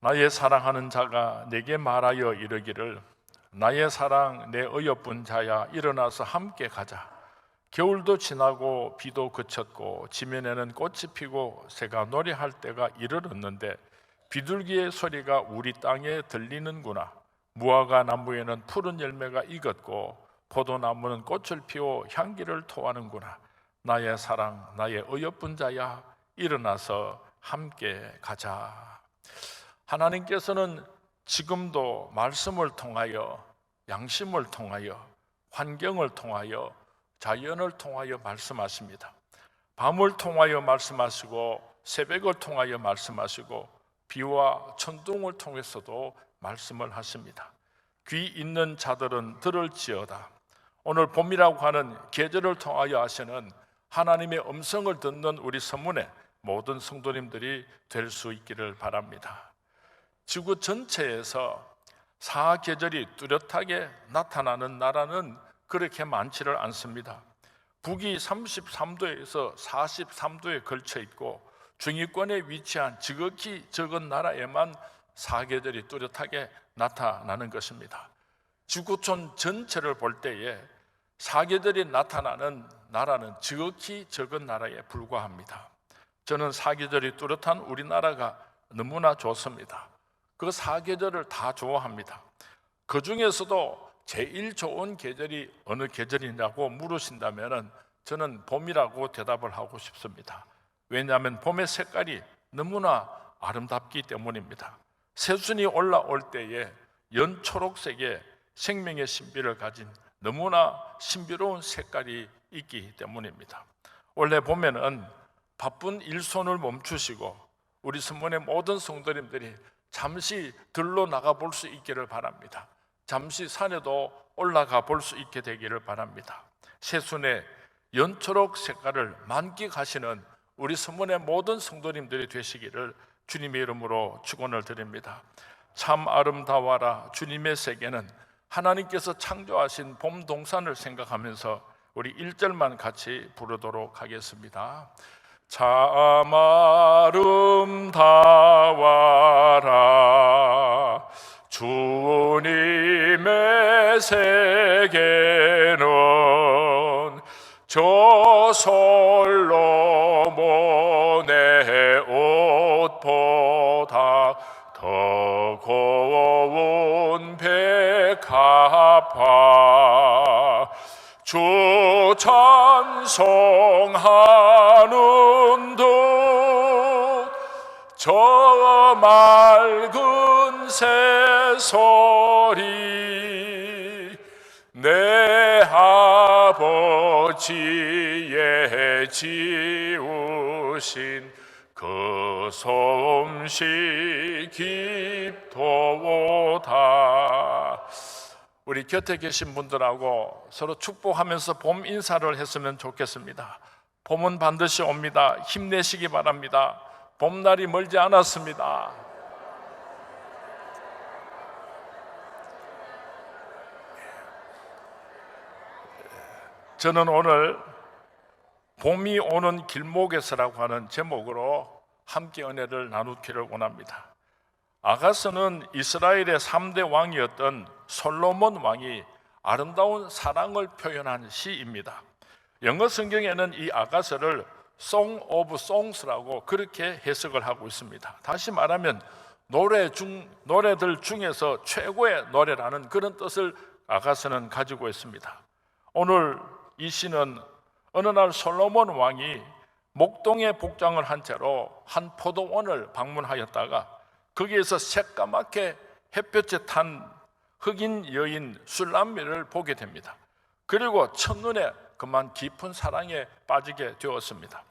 나의 사랑하는 자가 내게 말하여 이르기를 나의 사랑 내 어여쁜 자야 일어나서 함께 가자. 겨울도 지나고 비도 그쳤고 지면에는 꽃이 피고 새가 노래할 때가 이르렀는데 비둘기의 소리가 우리 땅에 들리는구나. 무화과 나무에는 푸른 열매가 익었고 포도나무는 꽃을 피워 향기를 토하는구나. 나의 사랑 나의 어여쁜 자야 일어나서 함께 가자. 하나님께서는 지금도 말씀을 통하여 양심을 통하여 환경을 통하여 자연을 통하여 말씀하십니다. 밤을 통하여 말씀하시고 새벽을 통하여 말씀하시고 비와 천둥을 통해서도 말씀을 하십니다. 귀 있는 자들은 들을지어다. 오늘 봄이라고 하는 계절을 통하여 하시는 하나님의 음성을 듣는 우리 서문의 모든 성도님들이 될 수 있기를 바랍니다. 지구 전체에서 사계절이 뚜렷하게 나타나는 나라는 그렇게 많지를 않습니다. 북이 33도에서 43도에 걸쳐 있고 중위권에 위치한 지극히 적은 나라에만 사계절이 뚜렷하게 나타나는 것입니다. 지구촌 전체를 볼 때에 사계절이 나타나는 나라는 지극히 적은 나라에 불과합니다. 저는 사계절이 뚜렷한 우리나라가 너무나 좋습니다. 그 사계절을 다 좋아합니다. 그 중에서도 제일 좋은 계절이 어느 계절이냐고 물으신다면 저는 봄이라고 대답을 하고 싶습니다. 왜냐하면 봄의 색깔이 너무나 아름답기 때문입니다. 새순이 올라올 때에 연초록색의 생명의 신비를 가진 너무나 신비로운 색깔이 있기 때문입니다. 원래 봄에는 바쁜 일손을 멈추시고 우리 성문의 모든 성도님들이 잠시 들로 나가 볼 수 있기를 바랍니다. 잠시 산에도 올라가 볼 수 있게 되기를 바랍니다. 새순의 연초록 색깔을 만끽하시는 우리 성문의 모든 성도님들이 되시기를 주님의 이름으로 축원을 드립니다. 참 아름다워라 주님의 세계는 하나님께서 창조하신 봄 동산을 생각하면서 우리 1절만 같이 부르도록 하겠습니다. 참 아름다워라 주님의 세계는 저 솔로몬의 옷보다 더 고운 백합화 주 찬송하는 듯저 맑은 새소리 내 아버지의 지으신 그 솜씨 깊도다. 우리 곁에 계신 분들하고 서로 축복하면서 봄 인사를 했으면 좋겠습니다. 봄은 반드시 옵니다. 힘내시기 바랍니다. 봄날이 멀지 않았습니다. 저는 오늘 봄이 오는 길목에서라고 하는 제목으로 함께 은혜를 나누기를 원합니다. 아가서는 이스라엘의 3대 왕이었던 솔로몬 왕이 아름다운 사랑을 표현한 시입니다. 영어 성경에는 이 아가서를 Song of Songs라고 그렇게 해석을 하고 있습니다. 다시 말하면 노래들 중에서 최고의 노래라는 그런 뜻을 아가서는 가지고 있습니다. 오늘 이 시는 어느 날 솔로몬 왕이 목동에 복장을 한 채로 한 포도원을 방문하였다가 거기에서 새까맣게 햇볕에 탄 흑인 여인 술람미를 보게 됩니다. 그리고 첫눈에 그만 깊은 사랑에 빠지게 되었습니다.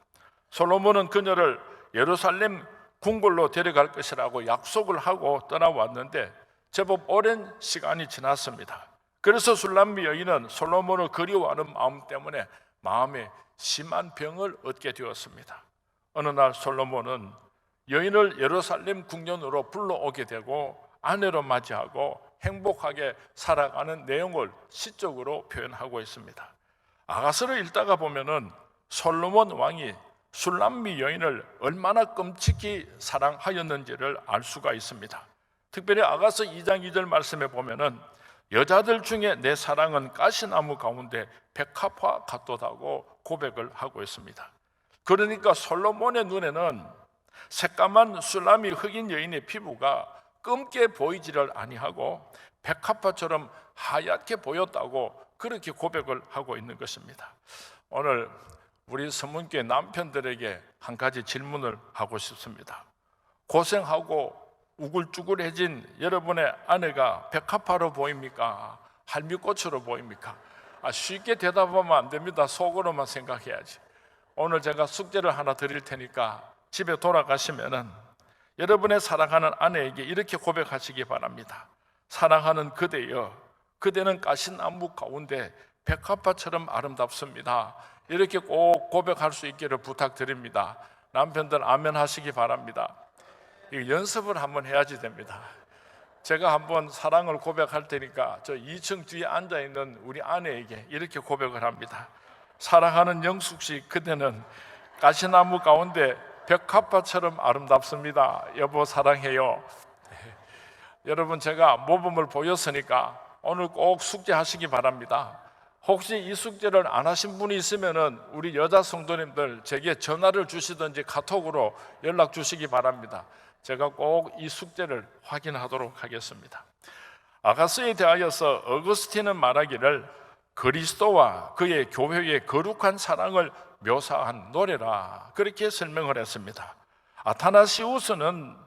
솔로몬은 그녀를 예루살렘 궁궐로 데려갈 것이라고 약속을 하고 떠나왔는데 제법 오랜 시간이 지났습니다. 그래서 술람미 여인은 솔로몬을 그리워하는 마음 때문에 마음에 심한 병을 얻게 되었습니다. 어느 날 솔로몬은 여인을 예루살렘 궁전으로 불러오게 되고 아내로 맞이하고 행복하게 살아가는 내용을 시적으로 표현하고 있습니다. 아가서를 읽다가 보면은 솔로몬 왕이 술람미 여인을 얼마나 끔찍히 사랑하였는지를 알 수가 있습니다. 특별히 아가서 2장 2절 말씀에 보면은 여자들 중에 내 사랑은 가시나무 가운데 백합화 같도다고 고백을 하고 있습니다. 그러니까 솔로몬의 눈에는 새까만 술람미 흑인 여인의 피부가 검게 보이지를 아니하고 백합화처럼 하얗게 보였다고 그렇게 고백을 하고 있는 것입니다. 오늘 우리 서문교회 남편들에게 한 가지 질문을 하고 싶습니다. 고생하고 우글쭈글해진 여러분의 아내가 백합화로 보입니까? 할미꽃으로 보입니까? 쉽게 대답하면 안 됩니다. 속으로만 생각해야지. 오늘 제가 숙제를 하나 드릴 테니까 집에 돌아가시면은 여러분의 사랑하는 아내에게 이렇게 고백하시기 바랍니다. 사랑하는 그대여, 그대는 가시나무 가운데 백합화처럼 아름답습니다. 이렇게 꼭 고백할 수 있기를 부탁드립니다. 남편들 아멘 하시기 바랍니다. 이거 연습을 한번 해야지 됩니다. 제가 한번 사랑을 고백할 테니까 저 2층 뒤에 앉아있는 우리 아내에게 이렇게 고백을 합니다. 사랑하는 영숙 씨, 그대는 가시나무 가운데 백합화처럼 아름답습니다. 여보 사랑해요. 여러분, 제가 모범을 보였으니까 오늘 꼭 숙제하시기 바랍니다. 혹시 이 숙제를 안 하신 분이 있으면은 우리 여자 성도님들 제게 전화를 주시든지 카톡으로 연락 주시기 바랍니다. 제가 꼭 이 숙제를 확인하도록 하겠습니다. 아가서에 대하여서 어거스틴은 말하기를 그리스도와 그의 교회의 거룩한 사랑을 묘사한 노래라, 그렇게 설명을 했습니다. 아타나시우스는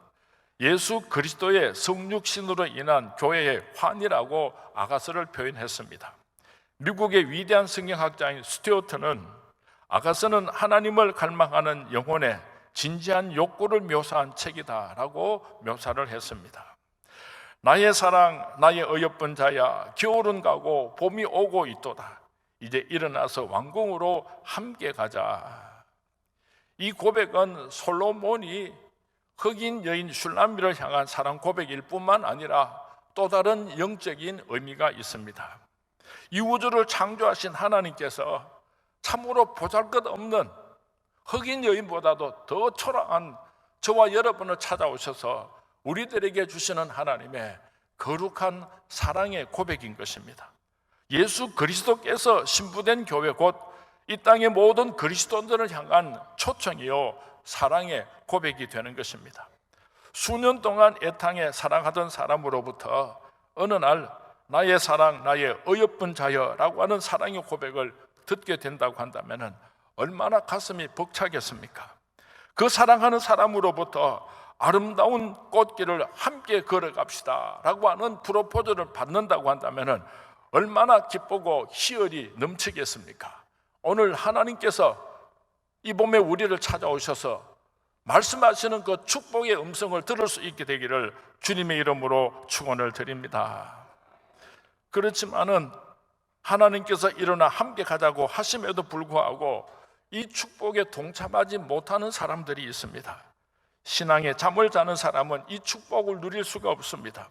예수 그리스도의 성육신으로 인한 교회의 환희라고 아가서를 표현했습니다. 미국의 위대한 성경학자인 스튜어트는 아가서는 하나님을 갈망하는 영혼의 진지한 욕구를 묘사한 책이다라고 묘사를 했습니다. 나의 사랑, 나의 어여쁜 자야, 겨울은 가고 봄이 오고 있도다. 이제 일어나서 왕궁으로 함께 가자. 이 고백은 솔로몬이 흑인 여인 슐람미를 향한 사랑 고백일 뿐만 아니라 또 다른 영적인 의미가 있습니다. 이 우주를 창조하신 하나님께서 참으로 보잘것없는 흑인 여인보다도 더 초라한 저와 여러분을 찾아오셔서 우리들에게 주시는 하나님의 거룩한 사랑의 고백인 것입니다. 예수 그리스도께서 신부된 교회, 곧 이 땅의 모든 그리스도인들을 향한 초청이요 사랑의 고백이 되는 것입니다. 수년 동안 애탕에 사랑하던 사람으로부터 어느 날 나의 사랑, 나의 어여쁜 자여라고 하는 사랑의 고백을 듣게 된다고 한다면 얼마나 가슴이 벅차겠습니까? 그 사랑하는 사람으로부터 아름다운 꽃길을 함께 걸어갑시다 라고 하는 프로포즈를 받는다고 한다면 얼마나 기쁘고 희열이 넘치겠습니까? 오늘 하나님께서 이 봄에 우리를 찾아오셔서 말씀하시는 그 축복의 음성을 들을 수 있게 되기를 주님의 이름으로 축원을 드립니다. 그렇지만은 하나님께서 일어나 함께 가자고 하심에도 불구하고 이 축복에 동참하지 못하는 사람들이 있습니다. 신앙에 잠을 자는 사람은 이 축복을 누릴 수가 없습니다.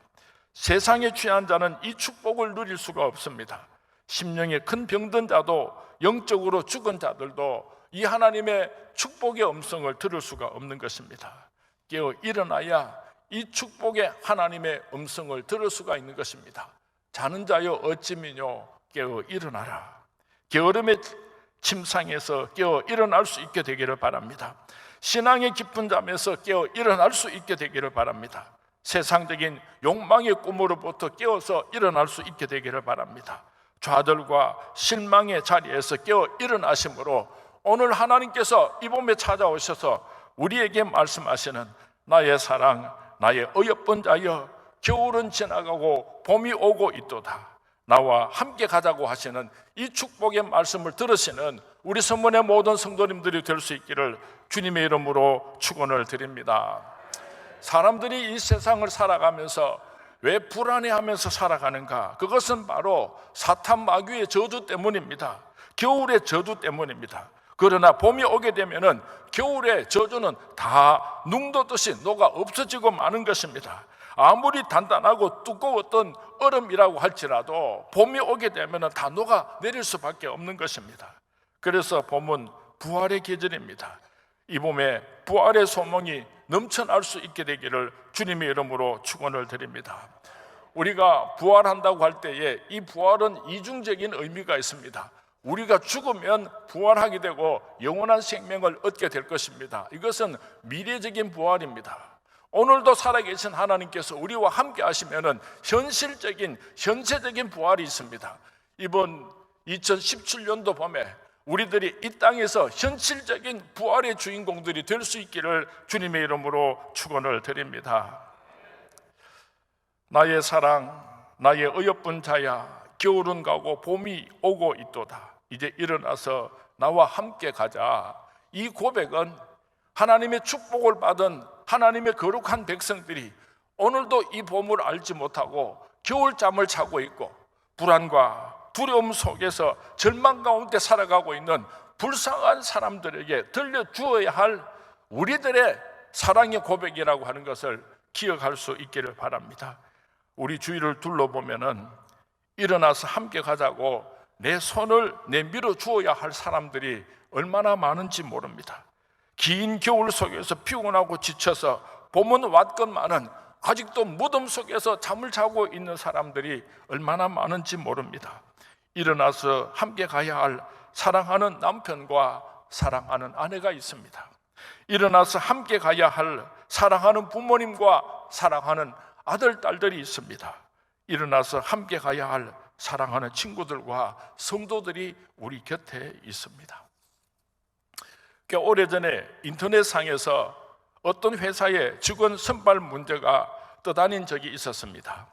세상에 취한 자는 이 축복을 누릴 수가 없습니다. 심령에 큰 병든 자도 영적으로 죽은 자들도 이 하나님의 축복의 음성을 들을 수가 없는 것입니다. 깨어 일어나야 이 축복의 하나님의 음성을 들을 수가 있는 것입니다. 자는 자여 어찌미뇨 깨어 일어나라. 게으름의 침상에서 깨어 일어날 수 있게 되기를 바랍니다. 신앙의 깊은 잠에서 깨어 일어날 수 있게 되기를 바랍니다. 세상적인 욕망의 꿈으로부터 깨어서 일어날 수 있게 되기를 바랍니다. 좌절과 실망의 자리에서 깨어 일어나심으로 오늘 하나님께서 이 봄에 찾아오셔서 우리에게 말씀하시는 나의 사랑, 나의 어여쁜 자여, 겨울은 지나가고 봄이 오고 있도다. 나와 함께 가자고 하시는 이 축복의 말씀을 들으시는 우리 선문의 모든 성도님들이 될 수 있기를 주님의 이름으로 축원을 드립니다. 사람들이 이 세상을 살아가면서 왜 불안해하면서 살아가는가? 그것은 바로 사탄 마귀의 저주 때문입니다. 겨울의 저주 때문입니다. 그러나 봄이 오게 되면은 겨울의 저주는 다 눈돋듯이 녹아 없어지고 마는 것입니다. 아무리 단단하고 두꺼웠던 얼음이라고 할지라도 봄이 오게 되면은 다 녹아 내릴 수밖에 없는 것입니다. 그래서 봄은 부활의 계절입니다. 이 봄에 부활의 소망이 넘쳐날 수 있게 되기를 주님의 이름으로 축원을 드립니다. 우리가 부활한다고 할 때에 이 부활은 이중적인 의미가 있습니다. 우리가 죽으면 부활하게 되고 영원한 생명을 얻게 될 것입니다. 이것은 미래적인 부활입니다. 오늘도 살아계신 하나님께서 우리와 함께 하시면은 현세적인 부활이 있습니다. 이번 2017년도 봄에 우리들이 이 땅에서 현실적인 부활의 주인공들이 될 수 있기를 주님의 이름으로 축원을 드립니다. 나의 사랑, 나의 어여쁜 자야, 겨울은 가고 봄이 오고 있도다. 이제 일어나서 나와 함께 가자. 이 고백은 하나님의 축복을 받은 하나님의 거룩한 백성들이 오늘도 이 봄을 알지 못하고 겨울잠을 자고 있고 불안과 두려움 속에서 절망 가운데 살아가고 있는 불쌍한 사람들에게 들려주어야 할 우리들의 사랑의 고백이라고 하는 것을 기억할 수 있기를 바랍니다. 우리 주위를 둘러보면은 일어나서 함께 가자고 내 손을 내밀어 주어야 할 사람들이 얼마나 많은지 모릅니다. 긴 겨울 속에서 피곤하고 지쳐서 봄은 왔건만은 아직도 무덤 속에서 잠을 자고 있는 사람들이 얼마나 많은지 모릅니다. 일어나서 함께 가야 할 사랑하는 남편과 사랑하는 아내가 있습니다. 일어나서 함께 가야 할 사랑하는 부모님과 사랑하는 아들, 딸들이 있습니다. 일어나서 함께 가야 할 사랑하는 친구들과 성도들이 우리 곁에 있습니다. 오래전에 인터넷상에서 어떤 회사의 직원 선발 문제가 떠다닌 적이 있었습니다.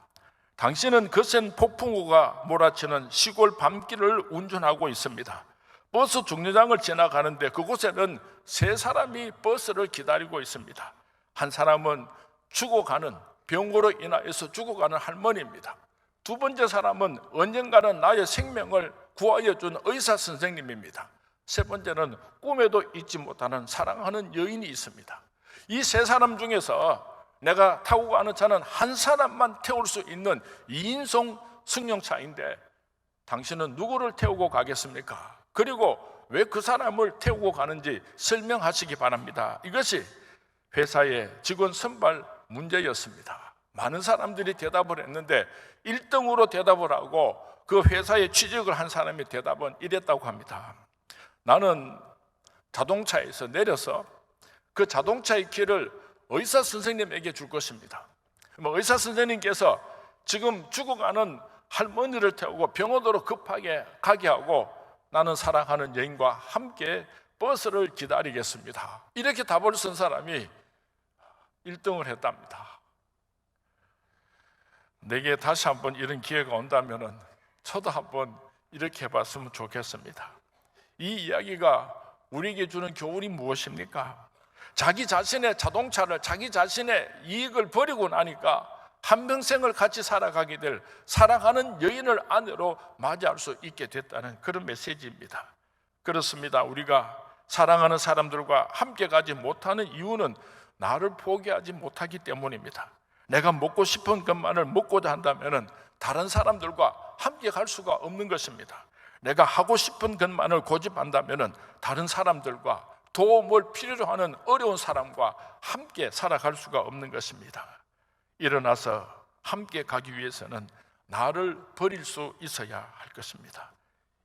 당신은 거센 폭풍우가 몰아치는 시골 밤길을 운전하고 있습니다. 버스 정류장을 지나가는데 그곳에는 세 사람이 버스를 기다리고 있습니다. 한 사람은 죽어가는, 병으로 인하여서 죽어가는 할머니입니다. 두 번째 사람은 언젠가는 나의 생명을 구하여 준 의사 선생님입니다. 세 번째는 꿈에도 잊지 못하는 사랑하는 여인이 있습니다. 이 세 사람 중에서 내가 타고 가는 차는 한 사람만 태울 수 있는 2인승 승용차인데 당신은 누구를 태우고 가겠습니까? 그리고 왜 그 사람을 태우고 가는지 설명하시기 바랍니다. 이것이 회사의 직원 선발 문제였습니다. 많은 사람들이 대답을 했는데 1등으로 대답을 하고 그 회사에 취직을 한 사람의 대답은 이랬다고 합니다. 나는 자동차에서 내려서 그 자동차의 키를 의사 선생님에게 줄 것입니다. 의사 선생님께서 지금 죽어가는 할머니를 태우고 병원으로 급하게 가게 하고 나는 사랑하는 여인과 함께 버스를 기다리겠습니다. 이렇게 답을 쓴 사람이 1등을 했답니다. 내게 다시 한번 이런 기회가 온다면 저도 한번 이렇게 해봤으면 좋겠습니다. 이 이야기가 우리에게 주는 교훈이 무엇입니까? 자기 자신의 자동차를, 자기 자신의 이익을 버리고 나니까 한평생을 같이 살아가게 될 사랑하는 여인을 아내로 맞이할 수 있게 됐다는 그런 메시지입니다. 그렇습니다. 우리가 사랑하는 사람들과 함께 가지 못하는 이유는 나를 포기하지 못하기 때문입니다. 내가 먹고 싶은 것만을 먹고자 한다면 다른 사람들과 함께 갈 수가 없는 것입니다. 내가 하고 싶은 것만을 고집한다면 다른 사람들과 도움을 필요로 하는 어려운 사람과 함께 살아갈 수가 없는 것입니다. 일어나서 함께 가기 위해서는 나를 버릴 수 있어야 할 것입니다.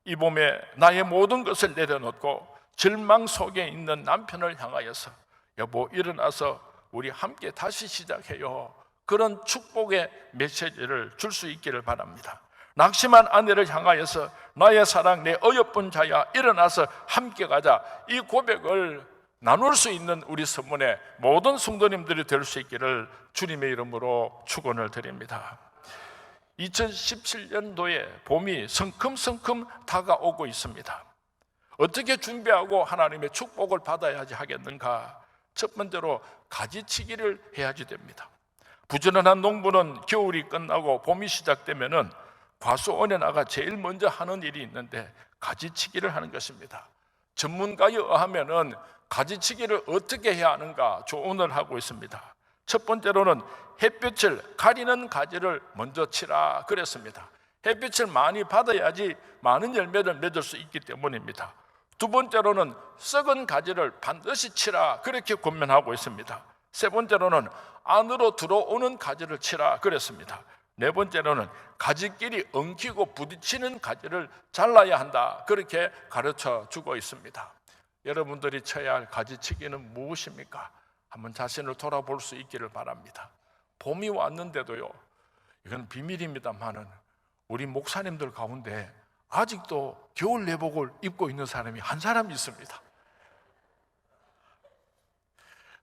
이 봄에 나의 모든 것을 내려놓고 절망 속에 있는 남편을 향하여서 여보 일어나서 우리 함께 다시 시작해요. 그런 축복의 메시지를 줄 수 있기를 바랍니다. 낙심한 아내를 향하여서 나의 사랑 내 어여쁜 자야 일어나서 함께 가자, 이 고백을 나눌 수 있는 우리 서문의 모든 성도님들이 될 수 있기를 주님의 이름으로 축원을 드립니다. 2017년도에 봄이 성큼성큼 다가오고 있습니다. 어떻게 준비하고 하나님의 축복을 받아야 하겠는가? 첫 번째로 가지치기를 해야지 됩니다. 부지런한 농부는 겨울이 끝나고 봄이 시작되면은 과수원에 나가 제일 먼저 하는 일이 있는데 가지치기를 하는 것입니다. 전문가에 의하면은 가지치기를 어떻게 해야 하는가 조언을 하고 있습니다. 첫 번째로는 햇빛을 가리는 가지를 먼저 치라 그랬습니다. 햇빛을 많이 받아야지 많은 열매를 맺을 수 있기 때문입니다. 두 번째로는 썩은 가지를 반드시 치라, 그렇게 권면하고 있습니다. 세 번째로는 안으로 들어오는 가지를 치라 그랬습니다. 네 번째로는 가지끼리 엉키고 부딪히는 가지를 잘라야 한다, 그렇게 가르쳐 주고 있습니다. 여러분들이 쳐야 할 가지치기는 무엇입니까? 한번 자신을 돌아볼 수 있기를 바랍니다. 봄이 왔는데도요, 이건 비밀입니다만은 우리 목사님들 가운데 아직도 겨울 내복을 입고 있는 사람이 한 사람 있습니다.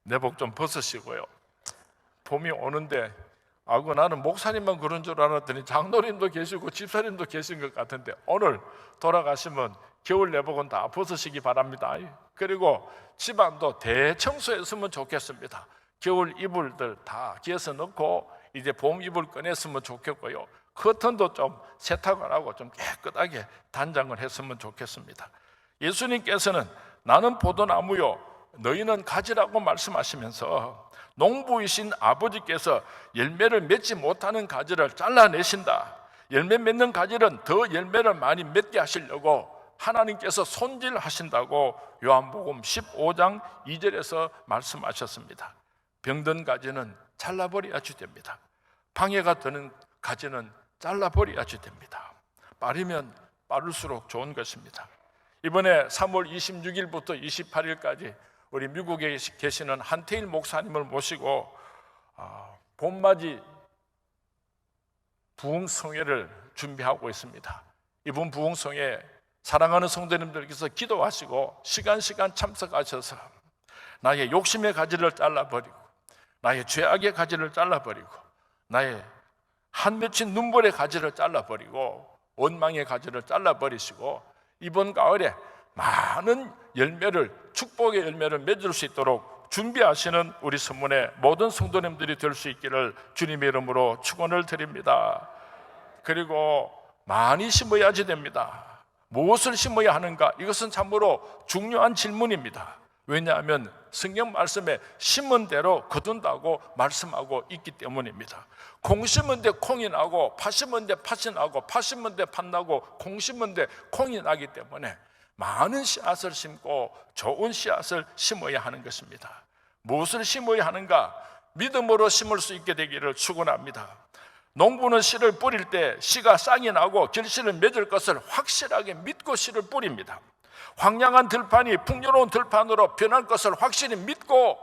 내복 좀 벗으시고요, 봄이 오는데, 나는 목사님만 그런 줄 알았더니 장로님도 계시고 집사님도 계신 것 같은데, 오늘 돌아가시면 겨울 내복은 다 벗으시기 바랍니다. 그리고 집안도 대청소했으면 좋겠습니다. 겨울 이불들 다 기어서 넣고 이제 봄 이불 꺼냈으면 좋겠고요, 커튼도 좀 세탁을 하고 좀 깨끗하게 단장을 했으면 좋겠습니다. 예수님께서는 나는 포도나무요 너희는 가지라고 말씀하시면서 농부이신 아버지께서 열매를 맺지 못하는 가지를 잘라내신다, 열매 맺는 가지는 더 열매를 많이 맺게 하시려고 하나님께서 손질하신다고 요한복음 15장 2절에서 말씀하셨습니다. 병든 가지는 잘라버려야지 됩니다. 방해가 되는 가지는 잘라버려야지 됩니다. 빠르면 빠를수록 좋은 것입니다. 이번에 3월 26일부터 28일까지 우리 미국에 계시는 한태일 목사님을 모시고 봄맞이 부흥성회를 준비하고 있습니다. 이번 부흥성회 사랑하는 성도님들께서 기도하시고 시간 참석하셔서 나의 욕심의 가지를 잘라버리고 나의 죄악의 가지를 잘라버리고 나의 한 맺힌 눈물의 가지를 잘라버리고 원망의 가지를 잘라버리시고 이번 가을에 많은 열매를, 축복의 열매를 맺을 수 있도록 준비하시는 우리 선문의 모든 성도님들이 될 수 있기를 주님의 이름으로 축원을 드립니다. 그리고 많이 심어야지 됩니다. 무엇을 심어야 하는가? 이것은 참으로 중요한 질문입니다. 왜냐하면 성경 말씀에 심은 대로 거둔다고 말씀하고 있기 때문입니다. 콩 심은 데 콩이 나고 팥 심은 데 팥이 나고 팥 심은 데 팥 나고 콩 심은 데 콩이 나기 때문에 많은 씨앗을 심고 좋은 씨앗을 심어야 하는 것입니다. 무엇을 심어야 하는가? 믿음으로 심을 수 있게 되기를 축원합니다. 농부는 씨를 뿌릴 때 씨가 싹이 나고 결실을 맺을 것을 확실하게 믿고 씨를 뿌립니다. 황량한 들판이 풍요로운 들판으로 변할 것을 확실히 믿고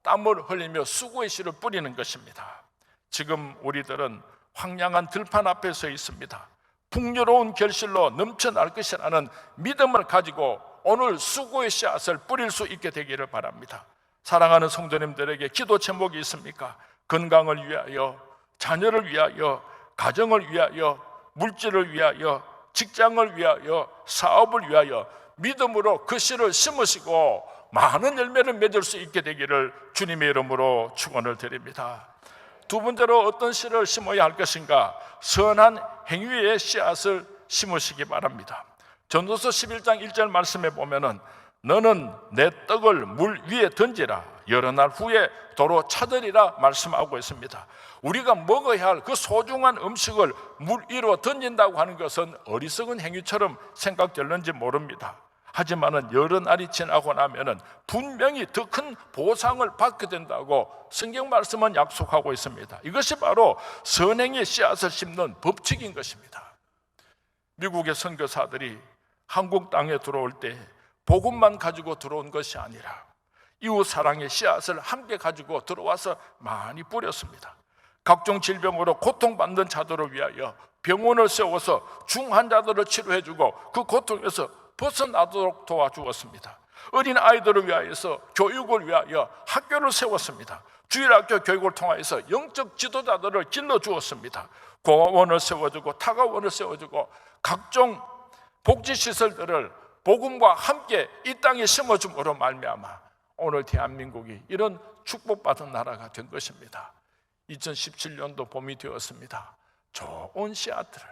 땀을 흘리며 수고의 씨를 뿌리는 것입니다. 지금 우리들은 황량한 들판 앞에 서 있습니다. 풍요로운 결실로 넘쳐날 것이라는 믿음을 가지고 오늘 수고의 씨앗을 뿌릴 수 있게 되기를 바랍니다. 사랑하는 성도님들에게 기도 제목이 있습니까? 건강을 위하여, 자녀를 위하여, 가정을 위하여, 물질을 위하여, 직장을 위하여, 사업을 위하여 믿음으로 그 씨를 심으시고 많은 열매를 맺을 수 있게 되기를 주님의 이름으로 축원을 드립니다. 두 번째로 어떤 씨를 심어야 할 것인가? 선한 행위의 씨앗을 심으시기 바랍니다. 전도서 11장 1절 말씀에 보면은 너는 내 떡을 물 위에 던지라 여러 날 후에 도로 차들이라 말씀하고 있습니다. 우리가 먹어야 할 그 소중한 음식을 물 위로 던진다고 하는 것은 어리석은 행위처럼 생각될는지 모릅니다. 하지만은 여러 날이 지나고 나면은 분명히 더 큰 보상을 받게 된다고 성경 말씀은 약속하고 있습니다. 이것이 바로 선행의 씨앗을 심는 법칙인 것입니다. 미국의 선교사들이 한국 땅에 들어올 때 복음만 가지고 들어온 것이 아니라 이웃 사랑의 씨앗을 함께 가지고 들어와서 많이 뿌렸습니다. 각종 질병으로 고통받는 자들을 위하여 병원을 세워서 중환자들을 치료해주고 그 고통에서 벗어나도록 도와주었습니다. 어린 아이들을 위하여서 교육을 위하여 학교를 세웠습니다. 주일학교 교육을 통해서 영적 지도자들을 길러주었습니다. 공원을 세워주고 타가원을 세워주고 각종 복지시설들을 복음과 함께 이 땅에 심어줌으로 말미암아 오늘 대한민국이 이런 축복받은 나라가 된 것입니다. 2017년도 봄이 되었습니다. 좋은 씨앗들을,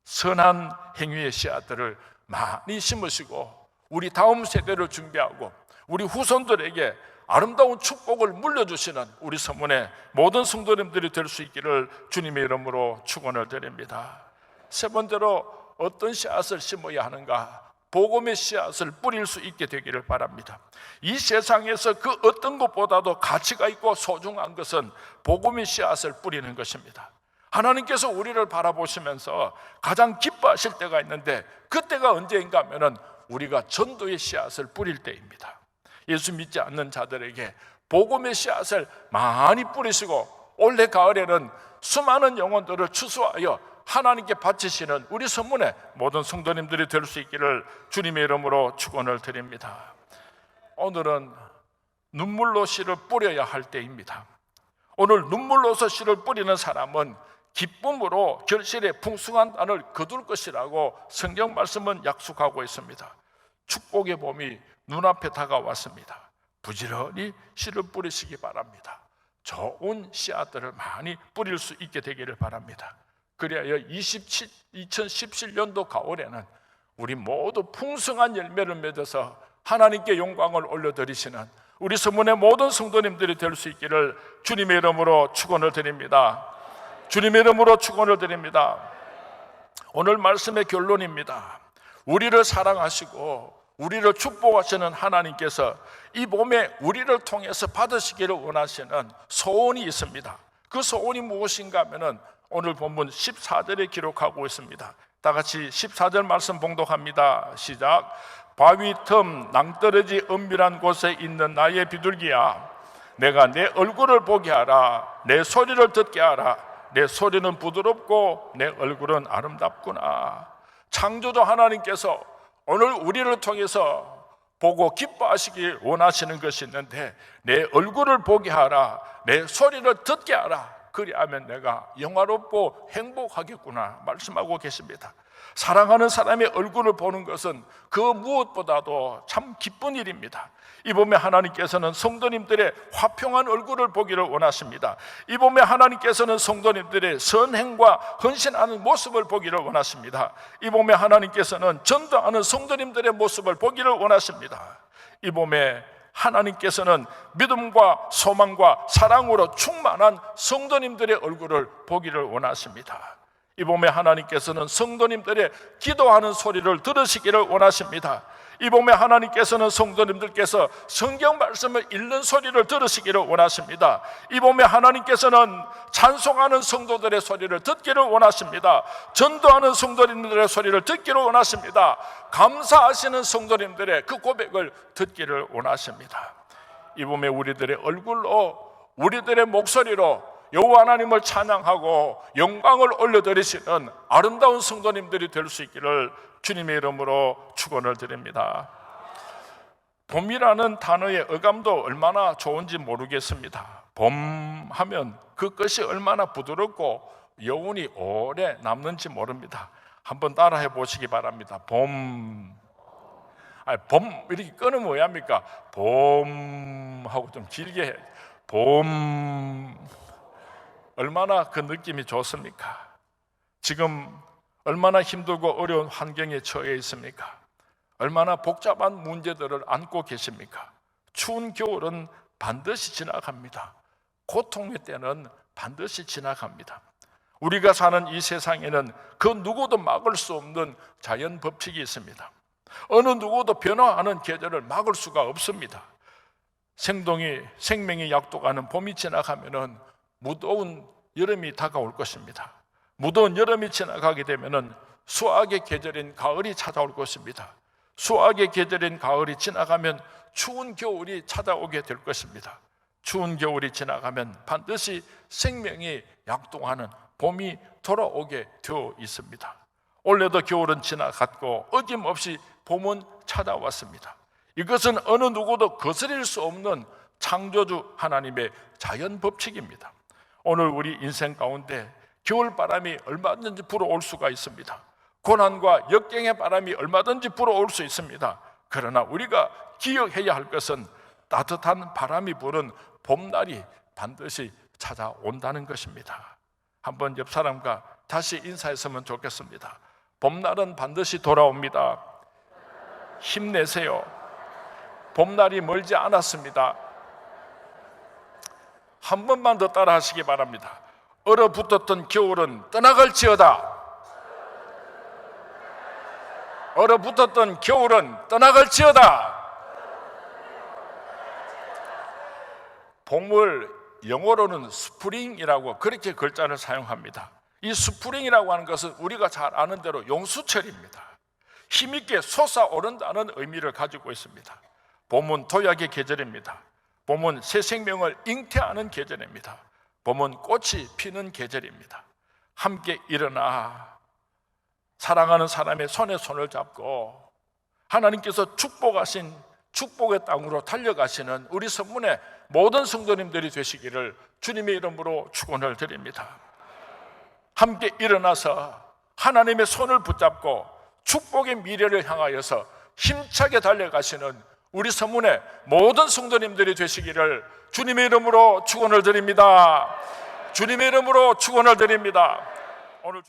선한 행위의 씨앗들을 많이 심으시고 우리 다음 세대를 준비하고 우리 후손들에게 아름다운 축복을 물려주시는 우리 서문의 모든 성도님들이 될 수 있기를 주님의 이름으로 축원을 드립니다. 세 번째로 어떤 씨앗을 심어야 하는가? 복음의 씨앗을 뿌릴 수 있게 되기를 바랍니다. 이 세상에서 그 어떤 것보다도 가치가 있고 소중한 것은 복음의 씨앗을 뿌리는 것입니다. 하나님께서 우리를 바라보시면서 가장 기뻐하실 때가 있는데, 그때가 언제인가 하면은 우리가 전도의 씨앗을 뿌릴 때입니다. 예수 믿지 않는 자들에게 복음의 씨앗을 많이 뿌리시고, 올해 가을에는 수많은 영혼들을 추수하여 하나님께 바치시는 우리 선문의 모든 성도님들이 될 수 있기를 주님의 이름으로 축원을 드립니다. 오늘은 눈물로 씨를 뿌려야 할 때입니다. 오늘 눈물로서 씨를 뿌리는 사람은 기쁨으로 결실의 풍성한 단을 거둘 것이라고 성경 말씀은 약속하고 있습니다. 축복의 봄이 눈앞에 다가왔습니다. 부지런히 씨를 뿌리시기 바랍니다. 좋은 씨앗들을 많이 뿌릴 수 있게 되기를 바랍니다. 그리하여 2017년도 가을에는 우리 모두 풍성한 열매를 맺어서 하나님께 영광을 올려드리시는 우리 서문의 모든 성도님들이 될 수 있기를 주님의 이름으로 축원을 드립니다. 주님의 이름으로 축원을 드립니다. 오늘 말씀의 결론입니다. 우리를 사랑하시고 우리를 축복하시는 하나님께서 이 봄에 우리를 통해서 받으시기를 원하시는 소원이 있습니다. 그 소원이 무엇인가 하면은 오늘 본문 14절에 기록하고 있습니다. 다 같이 14절 말씀 봉독합니다. 시작. 바위 틈 낭떠러지 은밀한 곳에 있는 나의 비둘기야, 내가 내 얼굴을 보게 하라. 내 소리를 듣게 하라. 내 소리는 부드럽고 내 얼굴은 아름답구나. 창조주 하나님께서 오늘 우리를 통해서 보고 기뻐하시길 원하시는 것이 있는데, 내 얼굴을 보게 하라. 내 소리를 듣게 하라. 그리하면 내가 영화롭고 행복하겠구나 말씀하고 계십니다. 사랑하는 사람의 얼굴을 보는 것은 그 무엇보다도 참 기쁜 일입니다. 이 봄에 하나님께서는 성도님들의 화평한 얼굴을 보기를 원하십니다. 이 봄에 하나님께서는 성도님들의 선행과 헌신하는 모습을 보기를 원하십니다. 이 봄에 하나님께서는 전도하는 성도님들의 모습을 보기를 원하십니다. 이 봄에 하나님께서는 믿음과 소망과 사랑으로 충만한 성도님들의 얼굴을 보기를 원하십니다. 이 봄에 하나님께서는 성도님들의 기도하는 소리를 들으시기를 원하십니다. 이 봄에 하나님께서는 성도님들께서 성경 말씀을 읽는 소리를 들으시기를 원하십니다. 이 봄에 하나님께서는 찬송하는 성도들의 소리를 듣기를 원하십니다. 전도하는 성도님들의 소리를 듣기를 원하십니다. 감사하시는 성도님들의 그 고백을 듣기를 원하십니다. 이 봄에 우리들의 얼굴로, 우리들의 목소리로 여호와 하나님을 찬양하고 영광을 올려드리시는 아름다운 성도님들이 될 수 있기를 주님의 이름으로 축원을 드립니다. 봄이라는 단어의 어감도 얼마나 좋은지 모르겠습니다. 봄 하면 그 끝이 얼마나 부드럽고 여운이 오래 남는지 모릅니다. 한번 따라해 보시기 바랍니다. 봄. 봄 이렇게 끊으면 뭐야 합니까? 봄 하고 좀 길게 해. 봄. 얼마나 그 느낌이 좋습니까? 지금 얼마나 힘들고 어려운 환경에 처해 있습니까? 얼마나 복잡한 문제들을 안고 계십니까? 추운 겨울은 반드시 지나갑니다. 고통의 때는 반드시 지나갑니다. 우리가 사는 이 세상에는 그 누구도 막을 수 없는 자연 법칙이 있습니다. 어느 누구도 변화하는 계절을 막을 수가 없습니다. 생명이 약독하는 봄이 지나가면은 무더운 여름이 다가올 것입니다. 무더운 여름이 지나가게 되면은 수확의 계절인 가을이 찾아올 것입니다. 수확의 계절인 가을이 지나가면 추운 겨울이 찾아오게 될 것입니다. 추운 겨울이 지나가면 반드시 생명이 약동하는 봄이 돌아오게 되어 있습니다. 올해도 겨울은 지나갔고 어김없이 봄은 찾아왔습니다. 이것은 어느 누구도 거스릴 수 없는 창조주 하나님의 자연 법칙입니다. 오늘 우리 인생 가운데 겨울바람이 얼마든지 불어올 수가 있습니다. 고난과 역경의 바람이 얼마든지 불어올 수 있습니다. 그러나 우리가 기억해야 할 것은 따뜻한 바람이 부는 봄날이 반드시 찾아온다는 것입니다. 한번 옆 사람과 다시 인사했으면 좋겠습니다. 봄날은 반드시 돌아옵니다. 힘내세요. 봄날이 멀지 않았습니다. 한 번만 더 따라 하시기 바랍니다. 얼어붙었던 겨울은 떠나갈지어다. 얼어붙었던 겨울은 떠나갈지어다. 봄을 영어로는 스프링이라고 그렇게 글자를 사용합니다. 이 스프링이라고 하는 것은 우리가 잘 아는 대로 용수철입니다. 힘있게 솟아오른다는 의미를 가지고 있습니다. 봄은 도약의 계절입니다. 봄은 새 생명을 잉태하는 계절입니다. 봄은 꽃이 피는 계절입니다. 함께 일어나 사랑하는 사람의 손에 손을 잡고 하나님께서 축복하신 축복의 땅으로 달려가시는 우리 성문의 모든 성도님들이 되시기를 주님의 이름으로 축원을 드립니다. 함께 일어나서 하나님의 손을 붙잡고 축복의 미래를 향하여서 힘차게 달려가시는 우리 성문의 모든 성도님들이 되시기를 주님의 이름으로 축원을 드립니다. 주님의 이름으로 축원을 드립니다. 오늘